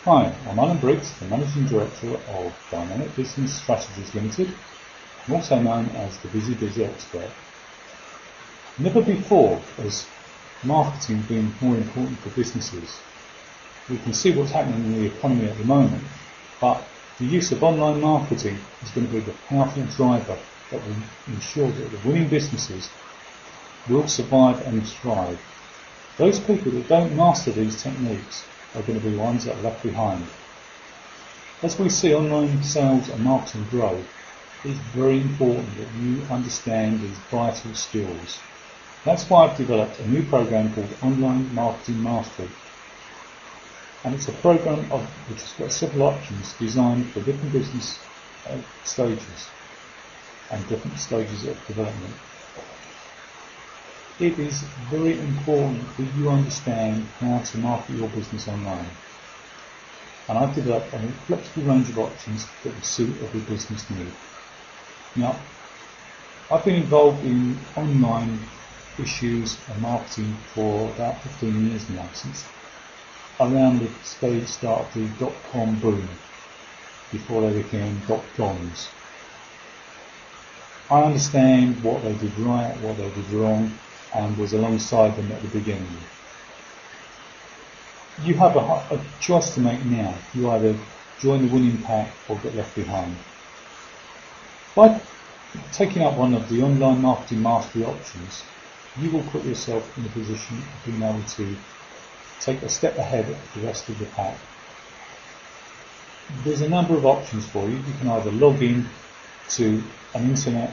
Hi, I'm Alan Briggs, the Managing Director of Dynamic Business Strategies Limited, and also known as the Busy Expert. Never before has marketing been more important for businesses. We can see what's happening in the economy at the moment, but the use of online marketing is going to be the powerful driver that will ensure that the winning businesses will survive and thrive. Those people that don't master these techniques are going to be ones that are left behind. As we see online sales and marketing grow, it's very important that you understand these vital skills. That's why I've developed a new program called Online Marketing Mastery. And it's a program which has got several options designed for different business stages and different stages of development. It is very important that you understand how to market your business online. And I've developed a flexible range of options that will suit every business need. Now, I've been involved in online issues and marketing for about 15 years now, since around the start of the dot-com boom, before they became dot-coms. I understand what they did right, what they did wrong, and was alongside them at the beginning. You have a choice to make now. You either join the winning pack or get left behind. By taking up one of the online marketing mastery options, you will put yourself in a position of being able to take a step ahead of the rest of the pack. There's a number of options for you. You can either log in to an internet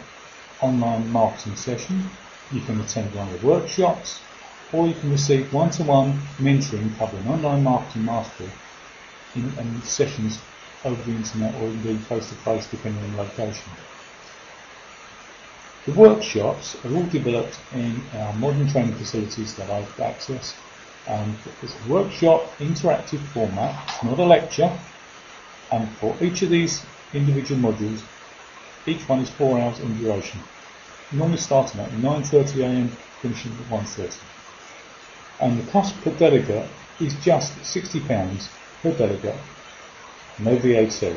online marketing session, you can attend one of the workshops, or you can receive one-to-one mentoring covering online marketing mastery in sessions over the internet or indeed face-to-face depending on location. The workshops are all developed in our modern training facilities that I've accessed. It's a workshop interactive format, it's not a lecture, and for each of these individual modules, each one is 4 hours in duration. Normally starting at 9:30 AM, finishing at 1:30. And the cost per delegate is just £60 per delegate, no VAT.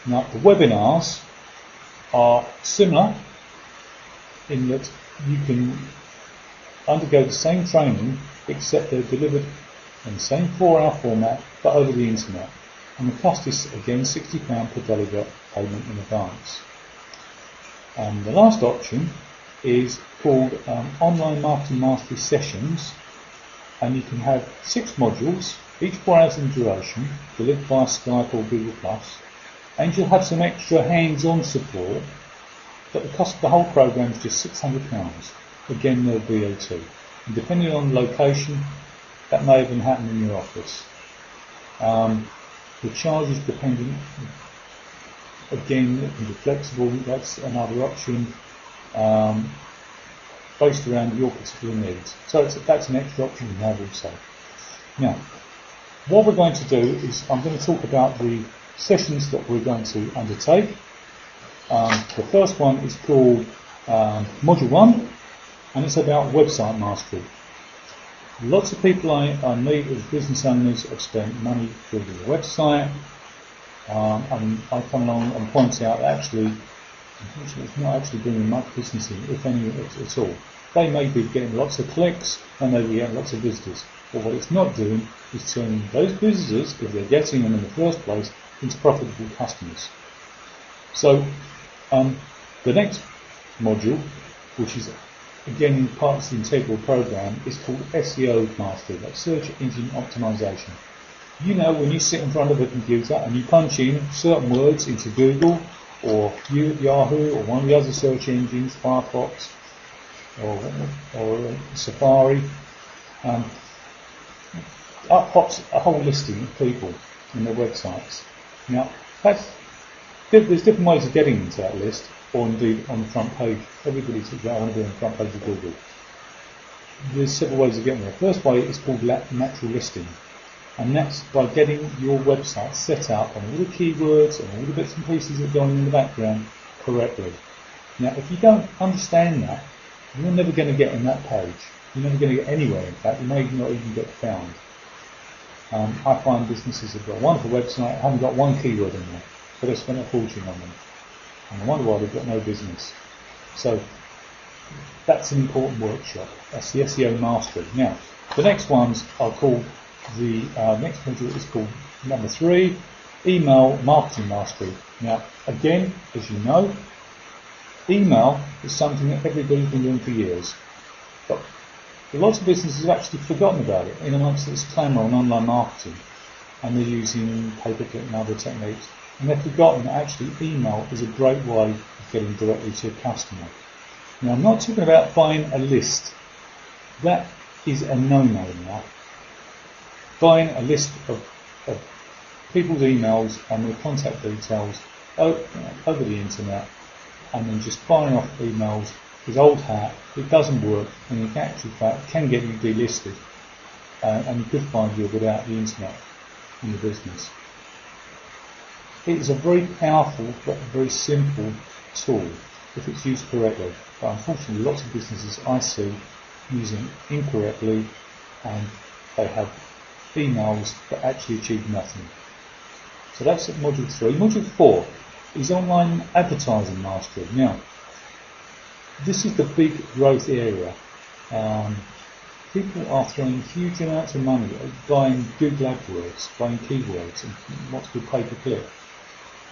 Now the webinars are similar in that you can undergo the same training, except they're delivered in the same 4-hour format but over the internet. And the cost is again £60 per delegate, payment in advance. And the last option is called Online Marketing Mastery Sessions, and you can have 6 modules, each 4 hours in duration, delivered via Skype or Google+, and you'll have some extra hands-on support, but the cost of the whole program is just £600, again no VAT. And depending on location, that may even happen in your office. The charge is dependent. Again, it can be flexible, that's another option, based around your particular needs. So that's an extra option you have also. Now, what we're going to do is I'm going to talk about the sessions that we're going to undertake. The first one is called Module 1, and it's about website mastery. Lots of people I meet as business owners have spent money building a website, and I come along and point out that actually, unfortunately, it's not actually bringing much business in, if any at all. They may be getting lots of clicks and they may be getting lots of visitors, but what it's not doing is turning those visitors, if they're getting them in the first place, into profitable customers. So the next module, which is again part of the integral program, is called SEO Mastery, that's Search Engine Optimization. You know, when you sit in front of a computer and you punch in certain words into Google or Yahoo or one of the other search engines, Firefox or Safari, up pops a whole listing of people and their websites. Now, there's different ways of getting into that list, or indeed on the front page. Everybody says, I want to be on the front page of Google. There's several ways of getting there. The first way is called natural listing. And that's by getting your website set up on all the keywords and all the bits and pieces that go on in the background correctly. Now, if you don't understand that, you're never going to get on that page. You're never going to get anywhere, in fact. You may not even get found. I find businesses have got a wonderful website, haven't got one keyword in there, but they've spent a fortune on them. And I wonder why they've got no business. So that's an important workshop. That's the SEO mastery. Now, the next ones are called, the next module is called number 3, email marketing mastery. Now, again, as you know, email is something that everybody's been doing for years. But lots of businesses have actually forgotten about it in amongst this clamour on online marketing, and they're using pay-per-click and other techniques, and they've forgotten that actually email is a great way of getting directly to a customer. Now, I'm not talking about buying a list. That is a no-no now. Buying a list of people's emails and their contact details over the internet, and then just buying off emails is old hat. It doesn't work, and in actual fact can get you delisted, and you could find you without the internet in your business. It is a very powerful but very simple tool if it's used correctly, but unfortunately lots of businesses I see using it incorrectly, and they have emails that actually achieve nothing. So that's at module 3. Module 4 is online advertising mastery. Now, this is the big growth area. People are throwing huge amounts of money at buying Google AdWords, buying keywords, and what's called pay-per-click.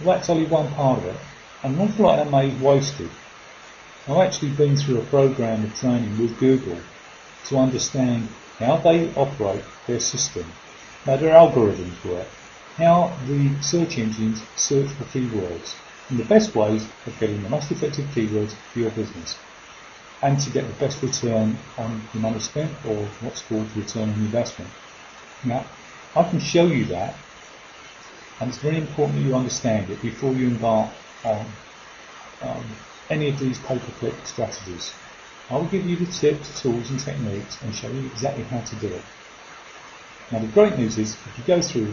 Well, that's only one part of it, and an awful lot of that money is wasted. I've actually been through a program of training with Google to understand how they operate their system, how their algorithms work, how the search engines search for keywords, and the best ways of getting the most effective keywords for your business, and to get the best return on the money spent, or what's called return on investment. Now, I can show you that, and it's very important that you understand it before you embark on any of these pay-per-click strategies. I will give you the tips, tools and techniques and show you exactly how to do it. Now, the great news is, if you go through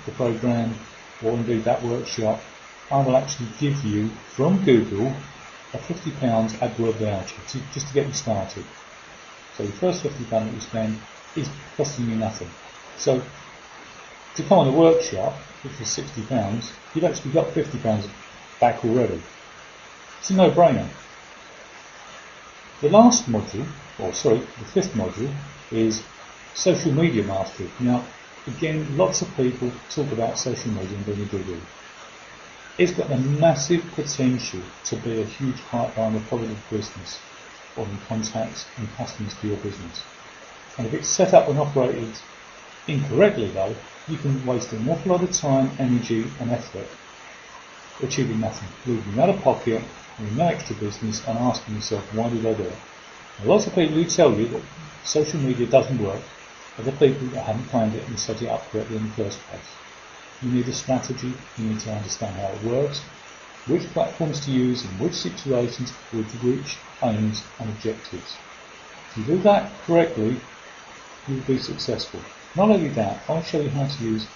the program or indeed that workshop, I will actually give you from Google a £50 AdWord voucher just to get you started. So the first £50 that you spend is costing you nothing. So to come on the workshop, which was £60, you've actually got £50 back already. It's a no-brainer. The last module, the 5th module, is social media mastery. Now, again, lots of people talk about social media and being a guru. It's got a massive potential to be a huge pipeline of positive business, or in contacts and customers for your business. And if it's set up and operated incorrectly, though, you can waste an awful lot of time, energy and effort achieving nothing, leaving you out of pocket, with no extra business, and asking yourself, why did I do it? And lots of people who tell you that social media doesn't work are the people that haven't planned it and set it up correctly in the first place. You need a strategy, you need to understand how it works, which platforms to use in which situations with which aims and objectives. If you do that correctly, you'll be successful. Not only that, I'll show you how to use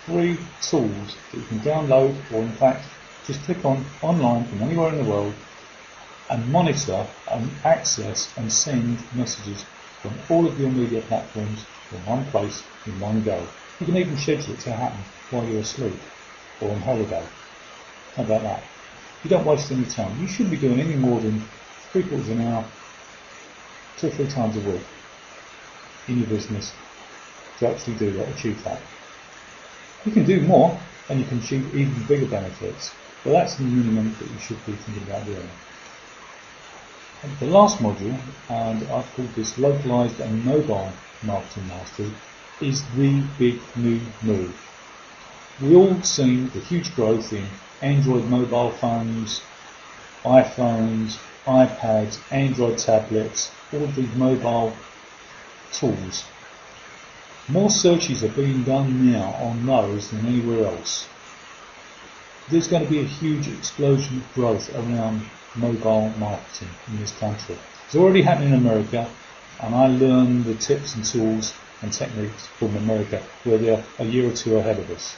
3 tools that you can download, or in fact just click on online from anywhere in the world, and monitor and access and send messages from all of your media platforms from one place in one go. You can even schedule it to happen while you're asleep or on holiday. How about that? You don't waste any time. You shouldn't be doing any more than 3/4 of an hour, 2 or 3 times a week in your business to actually do that, achieve that. You can do more and you can achieve even bigger benefits, but that's the minimum that you should be thinking about doing. And the last module, and I've called this localized and mobile marketing mastery, is the big new move. We all seen the huge growth in Android mobile phones, iPhones, iPads, Android tablets, all of these mobile tools. More searches are being done now on those than anywhere else. There's going to be a huge explosion of growth around mobile marketing in this country. It's already happening in America, and I learned the tips and tools and techniques from America, where they're a year or 2 ahead of us.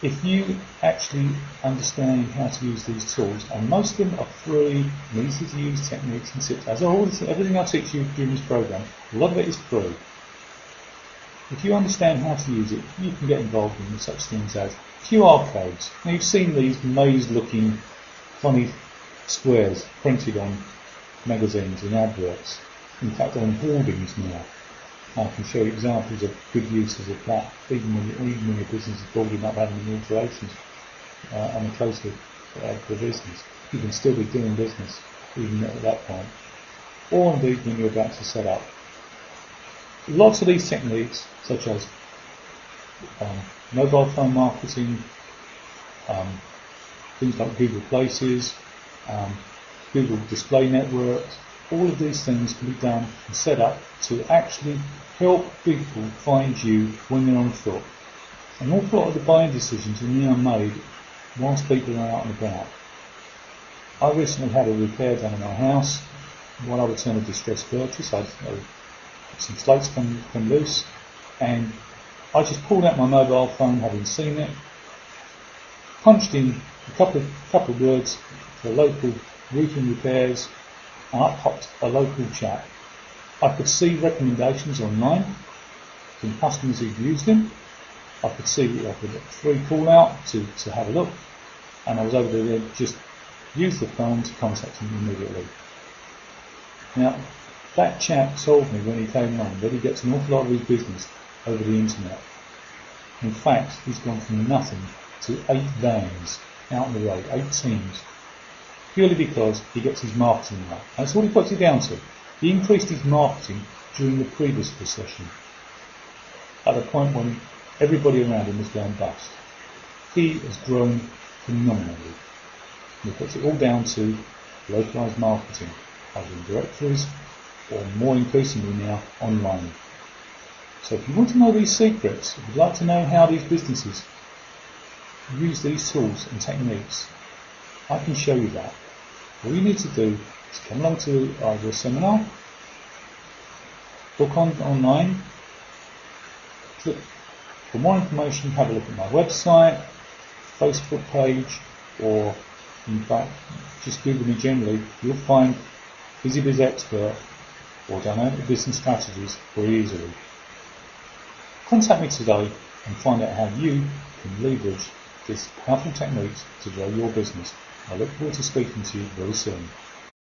If you actually understand how to use these tools, and most of them are free and easy to use techniques and tips, as everything I teach you during this program, a lot of it is free. if you understand how to use it, you can get involved in such things as QR codes. Now you've seen these maze-looking funny squares printed on magazines and adverts, in fact on hoardings now. I can show you examples of good uses of that, even when your business is building up, having any alterations and closely the business. You can still be doing business even at that point, or indeed when you're about to set up. Lots of these techniques, such as mobile phone marketing, things like Google Places, Google Display Networks, all of these things can be done and set up to actually help people find you when they're on foot. An awful lot of the buying decisions are now made whilst people are out and about. I recently had a repair done in my house. While I returned a distressed purchase, I some slates come loose, and I just pulled out my mobile phone, having seen it, punched in a couple of words for local roofing repairs, and up popped a local chap. I could see recommendations online from customers who'd used them. I could see I could get a free call out to have a look, and I was able to just use the phone to contact him immediately. Now, that chap told me when he came on that he gets an awful lot of his business over the internet. In fact, he's gone from nothing to 8 vans out on the road, 8 teams, purely because he gets his marketing right. That's all he puts it down to. He increased his marketing during the previous recession, at a point when everybody around him was going bust. He has grown phenomenally. He puts it all down to localised marketing, either in directories or more increasingly now online. So if you want to know these secrets, if you'd like to know how these businesses use these tools and techniques, I can show you that. All you need to do is come along to either a seminar, book online, click for more information, have a look at my website, Facebook page, or in fact just Google me generally. You'll find BusyBiz Expert or Dynamic Business Strategies very easily. Contact me today and find out how you can leverage these powerful techniques to grow your business. I look forward to speaking to you very soon.